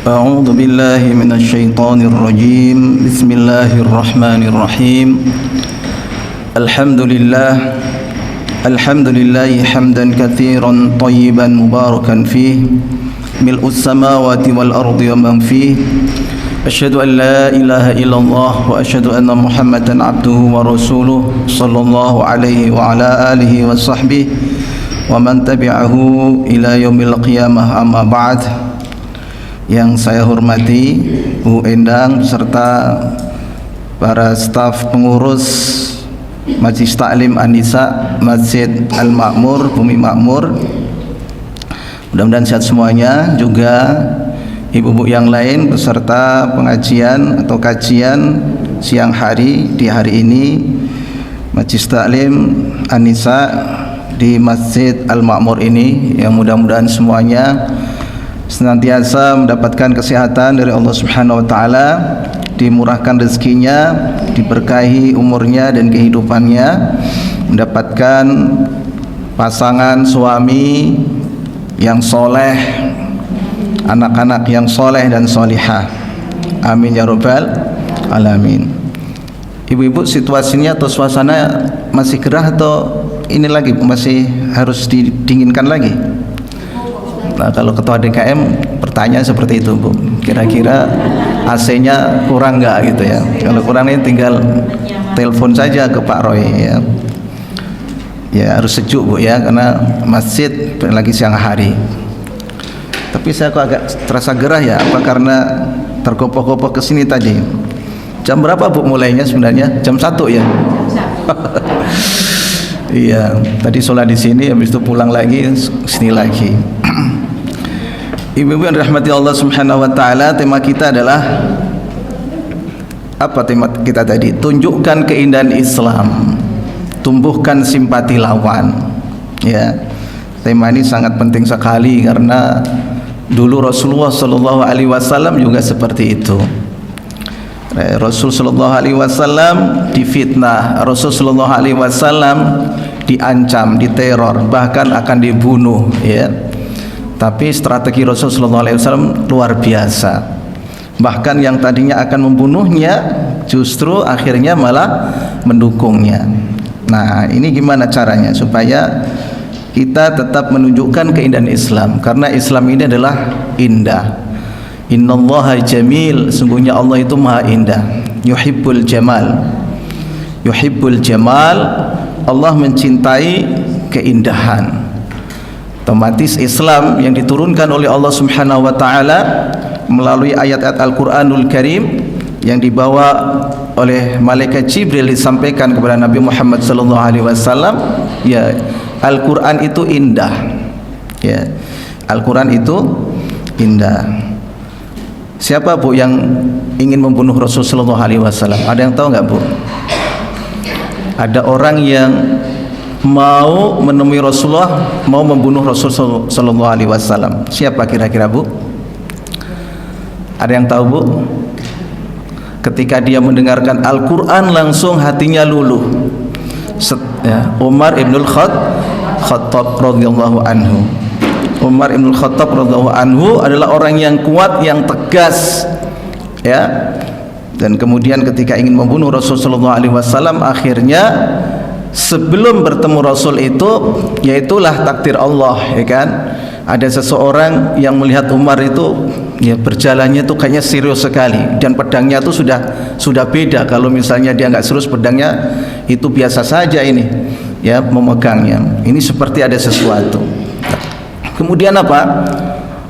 أعوذ بالله من الشيطان الرجيم. بسم الله الرحمن الرحيم. الحمد لله حمدا كثيرا طيبا مباركا فيه ملء السماوات والأرض ومن فيه. أشهد أن لا إله إلا الله وأشهد أن محمدا عبده ورسوله صلى الله عليه وعلى آله وصحبه ومن تبعه إلى يوم القيامة. أما بعد. Yang saya hormati Bu Endang serta para staf pengurus Majelis Taklim An-Nisa Masjid Al-Makmur, Bumi Makmur, mudah-mudahan sehat semuanya. Juga ibu-ibu yang lain beserta pengajian atau kajian siang hari di hari ini Majelis Taklim An-Nisa di Masjid Al-Makmur ini, yang mudah-mudahan semuanya senantiasa mendapatkan kesehatan dari Allah Subhanahu wa taala, dimurahkan rezekinya, diberkahi umurnya dan kehidupannya, mendapatkan pasangan suami yang soleh, anak-anak yang soleh dan solihah. Amin ya rabbal alamin. Ibu-ibu, situasinya atau suasana masih gerah atau ini lagi masih harus didinginkan lagi? Nah, kalau ketua DKM pertanyaan seperti itu, Bu, kira-kira AC-nya kurang nggak gitu ya? Kalau kurang ini tinggal telepon saja ke Pak Roy ya. Ya harus sejuk, Bu ya, karena masjid lagi siang hari. Tapi saya kok agak terasa gerah ya, apa karena tergopoh-gopoh ke sini tadi? Jam berapa, Bu, mulainya sebenarnya? Jam 1 ya? Iya, tadi sholat di sini, habis itu pulang lagi sini lagi. Ibu-ibu yang dirahmati Allah Subhanahu wa taala, tema kita adalah apa tema kita tadi? Tunjukkan keindahan Islam, tumbuhkan simpati lawan. Ya. Tema ini sangat penting sekali karena dulu Rasulullah sallallahu alaihi wasallam juga seperti itu. Rasul sallallahu alaihi wasallam difitnah, Rasul sallallahu alaihi wasallam diancam, diteror, bahkan akan dibunuh, ya. Tapi strategi Rasulullah SAW luar biasa. Bahkan yang tadinya akan membunuhnya justru akhirnya malah mendukungnya. Nah, ini gimana caranya supaya kita tetap menunjukkan keindahan Islam? Karena Islam ini adalah indah. Innallaha jamil, sungguhnya Allah itu maha indah. Yuhibbul jamal. Yuhibbul jamal, Allah mencintai keindahan. Otomatis Islam yang diturunkan oleh Allah Subhanahu wa taala melalui ayat-ayat Al-Qur'anul Karim yang dibawa oleh malaikat Jibril disampaikan kepada Nabi Muhammad sallallahu alaihi wasallam, ya, Al-Qur'an itu indah. Ya. Al-Qur'an itu indah. Siapa, Bu, yang ingin membunuh Rasul sallallahu alaihi wasallam? Ada yang tahu enggak, Bu? Ada orang yang mau menemui Rasulullah, mau membunuh Rasul sallallahu alaihi wasallam. Siapa kira-kira, Bu? Ada yang tahu, Bu? Ketika dia mendengarkan Al-Qur'an langsung hatinya luluh. Ya, Umar ibnul Khattab radhiyallahu anhu. Umar ibnul Khattab radhiyallahu anhu adalah orang yang kuat, yang tegas, ya. Dan kemudian ketika ingin membunuh Rasul sallallahu alaihi wasallam, akhirnya sebelum bertemu Rasul itu, yaitulah takdir Allah, ya kan? Ada seseorang yang melihat Umar itu, ya, berjalannya itu kayaknya serius sekali, dan pedangnya itu sudah beda. Kalau misalnya dia nggak serius, pedangnya itu biasa saja ini, ya, memegangnya. Ini seperti ada sesuatu. Kemudian apa?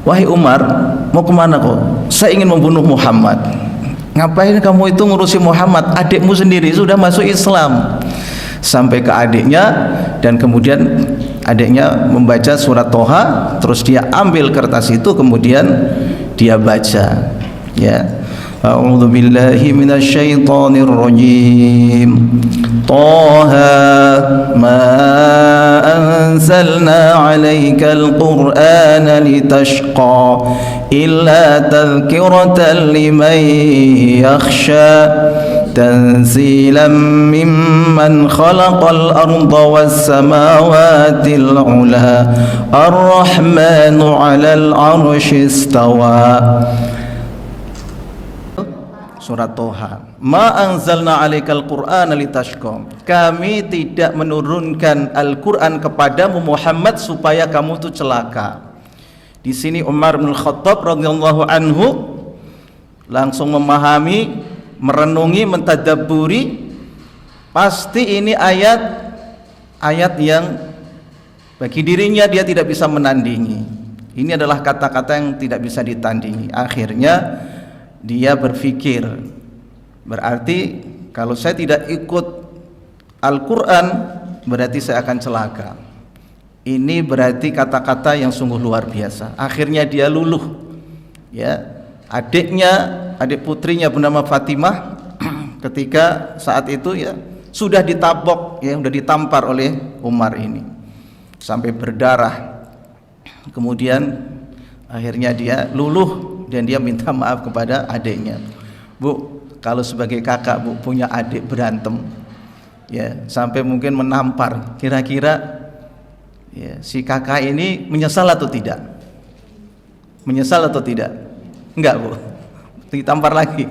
Wahai Umar, mau kemana kok? Saya ingin membunuh Muhammad. Ngapain kamu itu ngurusi Muhammad? Adikmu sendiri sudah masuk Islam. Sampai ke adiknya, dan kemudian adiknya membaca surat Toha, terus dia ambil kertas itu, kemudian dia baca, ya, a'udzu billahi minasyaitonir rajim, Toha ma anzalna 'alaikal qur'ana litashqa illa tadhkiratan liman yakhsha تنزيلا ممن خلق الأرض والسماوات العلى الرحمن على العرش استوى. Surat Toha. Ma anzalna 'alaikal Qur'ana litashqa. Kami tidak menurunkan Al-Qur'an kepadamu Muhammad supaya kamu tuh celaka. Di sini Umar bin Khattab radhiyallahu anhu langsung memahami, merenungi, mentadabburi, pasti ini ayat yang bagi dirinya dia tidak bisa menandingi. Ini adalah kata-kata yang tidak bisa ditandingi. Akhirnya dia berpikir, berarti kalau saya tidak ikut Al-Quran berarti saya akan celaka. Ini berarti kata-kata yang sungguh luar biasa. Akhirnya dia luluh, ya. Adik putrinya bernama Fatimah ketika saat itu ya sudah ditabok, ya, sudah ditampar oleh Umar ini sampai berdarah. Kemudian akhirnya dia luluh dan dia minta maaf kepada adiknya. Bu, kalau sebagai kakak bu punya adik berantem, ya sampai mungkin menampar, kira-kira ya, si kakak ini menyesal atau tidak? Menyesal atau tidak? Enggak bu, ditampar lagi.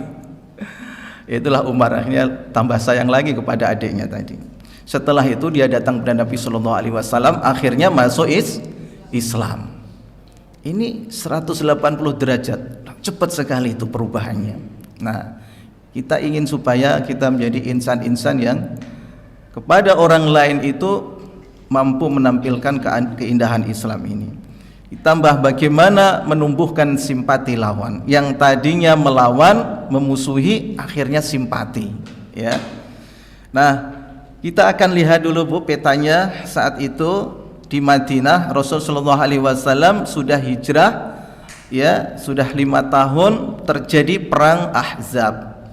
Itulah Umar, akhirnya tambah sayang lagi kepada adiknya tadi. Setelah itu dia datang kepada Nabi Sallallahu Alaihi Wasallam, akhirnya masuk Islam. Ini 180 derajat, cepat sekali itu perubahannya. Nah, kita ingin supaya kita menjadi insan-insan yang kepada orang lain itu mampu menampilkan keindahan Islam ini. Ditambah bagaimana menumbuhkan simpati lawan. Yang tadinya melawan, memusuhi, akhirnya simpati, ya. Nah, kita akan lihat dulu bu petanya saat itu. Di Madinah Rasulullah SAW sudah hijrah, ya sudah 5 tahun. Terjadi perang Ahzab.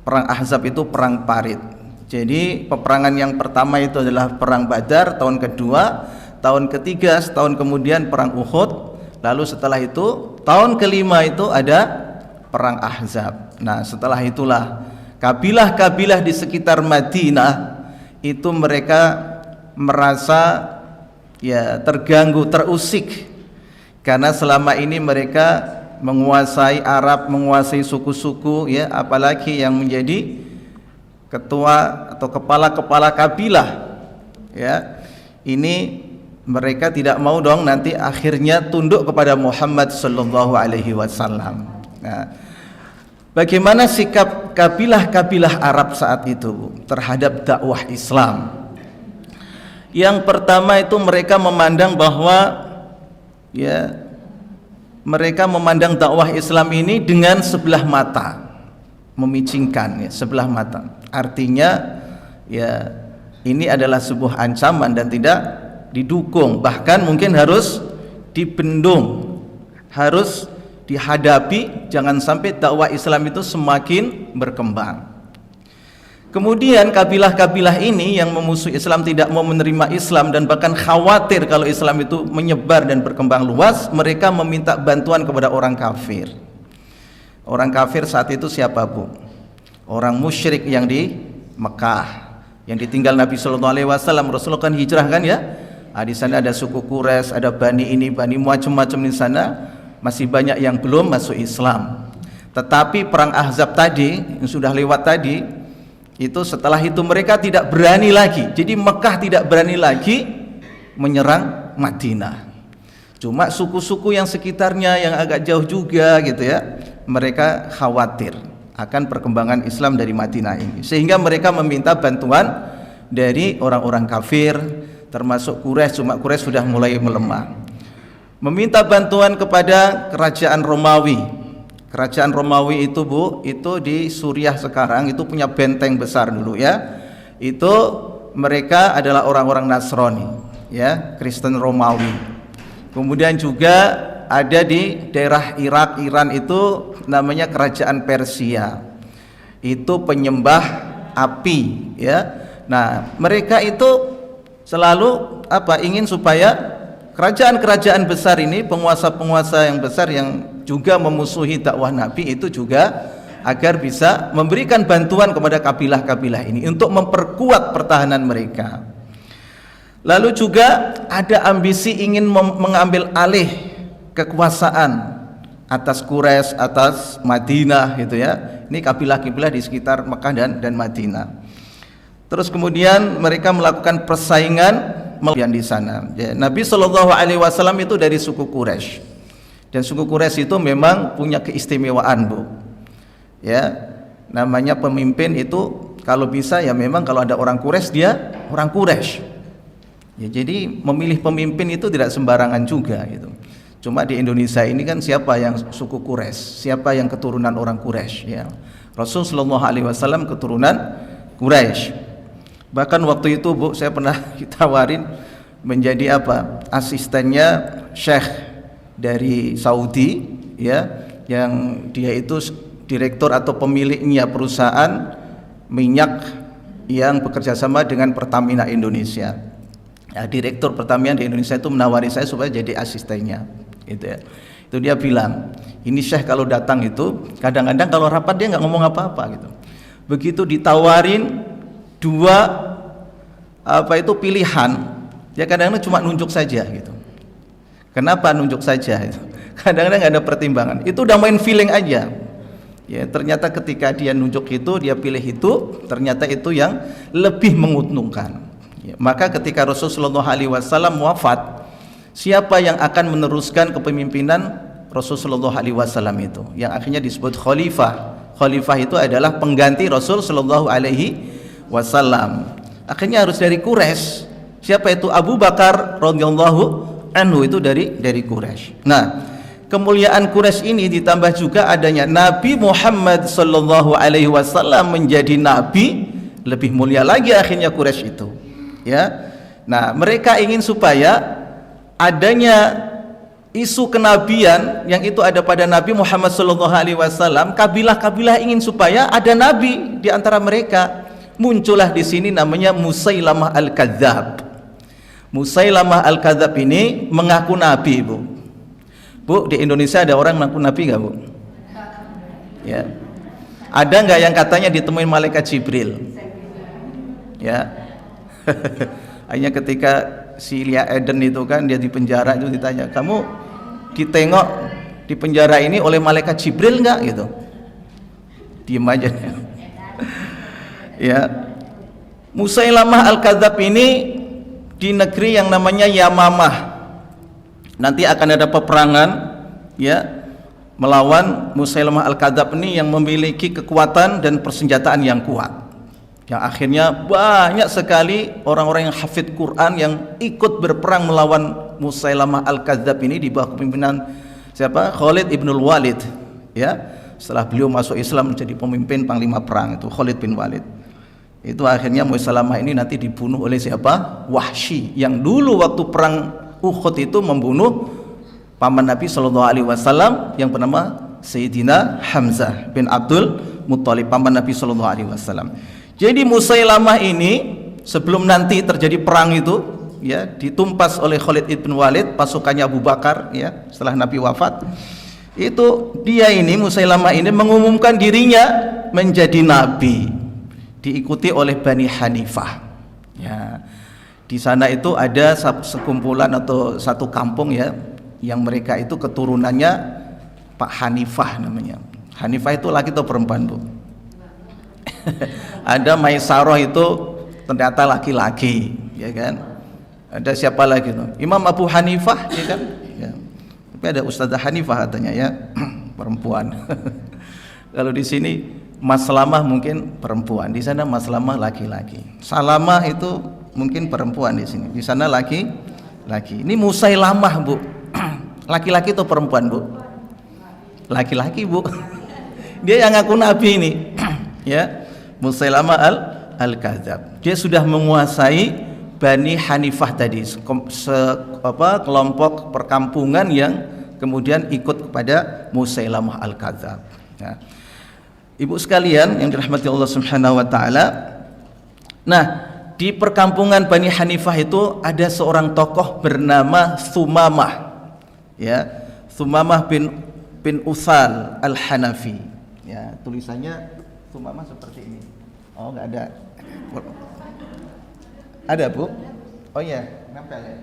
Perang Ahzab itu perang parit. Jadi peperangan yang pertama itu adalah perang Badar, tahun kedua, tahun ketiga setahun kemudian perang Uhud, lalu setelah itu tahun kelima itu ada perang Ahzab. Nah setelah itulah kabilah-kabilah di sekitar Madinah itu mereka merasa ya terganggu, terusik karena selama ini mereka menguasai Arab, menguasai suku-suku, ya apalagi yang menjadi ketua atau kepala-kepala kabilah, ya ini mereka tidak mau dong nanti akhirnya tunduk kepada Muhammad sallallahu alaihi wasallam. Nah, bagaimana sikap kabilah-kabilah Arab saat itu terhadap dakwah Islam? Yang pertama itu mereka memandang bahwa ya mereka memandang dakwah Islam ini dengan sebelah mata, memicingkan ya, sebelah mata. Artinya ya ini adalah sebuah ancaman dan tidak didukung, bahkan mungkin harus dibendung, harus dihadapi, jangan sampai dakwah Islam itu semakin berkembang. Kemudian kabilah-kabilah ini yang memusuhi Islam, tidak mau menerima Islam dan bahkan khawatir kalau Islam itu menyebar dan berkembang luas, mereka meminta bantuan kepada orang kafir. Orang kafir saat itu siapa bu? Orang musyrik yang di Mekah, yang ditinggal Nabi Sallallahu Alaihi Wasallam. Rasulullah kan hijrah kan ya? Nah, di sana ada suku Quraisy, ada Bani ini, Bani macam-macam di sana. Masih banyak yang belum masuk Islam. Tetapi perang Ahzab tadi yang sudah lewat tadi, itu setelah itu mereka tidak berani lagi. Jadi Mekah tidak berani lagi menyerang Madinah. Cuma suku-suku yang sekitarnya yang agak jauh juga gitu ya, mereka khawatir akan perkembangan Islam dari Madinah ini, sehingga mereka meminta bantuan dari orang-orang kafir termasuk Quraisy. Cuma Quraisy sudah mulai melemah, meminta bantuan kepada kerajaan Romawi. Kerajaan Romawi itu bu, itu di Suriah sekarang, itu punya benteng besar dulu ya. Itu mereka adalah orang-orang Nasrani, ya, Kristen Romawi. Kemudian juga ada di daerah Irak, Iran itu namanya kerajaan Persia. Itu penyembah api, ya. Nah, mereka itu selalu ingin supaya kerajaan-kerajaan besar ini, penguasa-penguasa yang besar yang juga memusuhi dakwah Nabi itu juga agar bisa memberikan bantuan kepada kabilah-kabilah ini untuk memperkuat pertahanan mereka. Lalu juga ada ambisi ingin mengambil alih kekuasaan atas Quraisy, atas Madinah gitu ya. Ini kabilah-kabilah di sekitar Mekah dan Madinah. Terus kemudian mereka melakukan persaingan di sana. Ya, Nabi Shallallahu Alaihi Wasallam itu dari suku Quraisy, dan suku Quraisy itu memang punya keistimewaan, Bu. Ya, namanya pemimpin itu kalau bisa ya memang kalau ada orang Quraisy dia orang Quraisy. Ya, jadi memilih pemimpin itu tidak sembarangan juga gitu. Cuma di Indonesia ini kan siapa yang suku Quraisy, siapa yang keturunan orang Quraisy ya. Rasul Shallallahu Alaihi Wasallam keturunan Quraisy. Bahkan waktu itu, Bu, saya pernah ditawarin menjadi apa? Asistennya Syekh dari Saudi ya, yang dia itu direktur atau pemiliknya perusahaan minyak yang bekerja sama dengan Pertamina Indonesia. Ya, direktur Pertamina di Indonesia itu menawari saya supaya jadi asistennya gitu ya. Itu dia bilang, ini Syekh kalau datang itu kadang-kadang kalau rapat dia nggak ngomong apa-apa gitu. Begitu ditawarin dua pilihan, ya kadang-kadang cuma nunjuk saja gitu. Kenapa nunjuk saja itu? Kadang-kadang nggak ada pertimbangan. Itu udah main feeling aja. Ya, ternyata ketika dia nunjuk itu, dia pilih itu, ternyata itu yang lebih menguntungkan. Ya, maka ketika Rasulullah SAW wafat, siapa yang akan meneruskan kepemimpinan Rasulullah SAW itu? Yang akhirnya disebut khalifah. Khalifah itu adalah pengganti Rasul Shallallahu Alaihi Wasallam. Akhirnya harus dari Quraisy. Siapa itu? Abu Bakar radhiyallahu anhu itu dari Quraisy. Nah, kemuliaan Quraisy ini ditambah juga adanya Nabi Muhammad sallallahu alaihi wasallam menjadi nabi, lebih mulia lagi akhirnya Quraisy itu. Ya. Nah, mereka ingin supaya adanya isu kenabian yang itu ada pada Nabi Muhammad sallallahu alaihi wasallam, kabilah-kabilah ingin supaya ada nabi di antara mereka. Muncullah di sini namanya Musailamah Al-Kadzab. Musailamah Al-Kadzab ini mengaku nabi, Bu. Bu, di Indonesia ada orang mengaku nabi nggak, Bu? Ya. Ada nggak yang katanya ditemuin malaikat Jibril? Ya. Hanya ketika si Lia Eden itu kan dia di penjara itu ditanya, kamu ditengok di penjara ini oleh malaikat Jibril nggak gitu? Diem aja. Ya, Musailamah Al-Kadzab ini di negeri yang namanya Yamamah. Nanti akan ada peperangan ya melawan Musailamah Al-Kadzab ini yang memiliki kekuatan dan persenjataan yang kuat. Yang akhirnya banyak sekali orang-orang yang hafid Quran yang ikut berperang melawan Musailamah Al-Kadzab ini di bawah kepemimpinan siapa? Khalid ibnul Walid. Ya, setelah beliau masuk Islam menjadi pemimpin panglima perang itu Khalid bin Walid. Itu akhirnya Musailamah ini nanti dibunuh oleh siapa? Wahsy, yang dulu waktu perang Uhud itu membunuh paman Nabi Shallallahu Alaihi Wasallam yang bernama Sayyidina Hamzah bin Abdul Muttalib, paman Nabi Shallallahu Alaihi Wasallam. Jadi Musailamah ini sebelum nanti terjadi perang itu ya ditumpas oleh Khalid ibn Walid, pasukannya Abu Bakar ya setelah Nabi wafat. Itu dia ini Musailamah ini mengumumkan dirinya menjadi nabi, diikuti oleh Bani Hanifah. Ya, di sana itu ada sekumpulan atau satu kampung ya, yang mereka itu keturunannya Pak Hanifah namanya. Hanifah itu laki atau perempuan, Bu? Ada Maisarah itu ternyata laki-laki, ya kan? Ada siapa lagi tuh? Imam Abu Hanifah, ya kan? Ya. Tapi ada Ustazah Hanifah katanya ya, perempuan. Kalau di sini Maslamah mungkin perempuan, di sana Maslamah laki-laki. Salamah itu mungkin perempuan di sini, di sana laki-laki. Ini Musailamah, Bu. Laki-laki atau perempuan, Bu? Laki-laki, Bu. Dia yang ngaku nabi ini. Ya, Musailamah Al-Kadzab. Dia sudah menguasai Bani Hanifah tadi, kelompok perkampungan yang kemudian ikut kepada Musailamah Al-Kadzab. Ya. Ibu sekalian yang dirahmati Allah Subhanahu wa taala. Nah, di perkampungan Bani Hanifah itu ada seorang tokoh bernama Tsumamah. Ya, Tsumamah bin Utsal Al-Hanafi. Ya, tulisannya Sumamah seperti ini. Oh, nggak ada. Ada, Bu? Oh iya, nempel ya.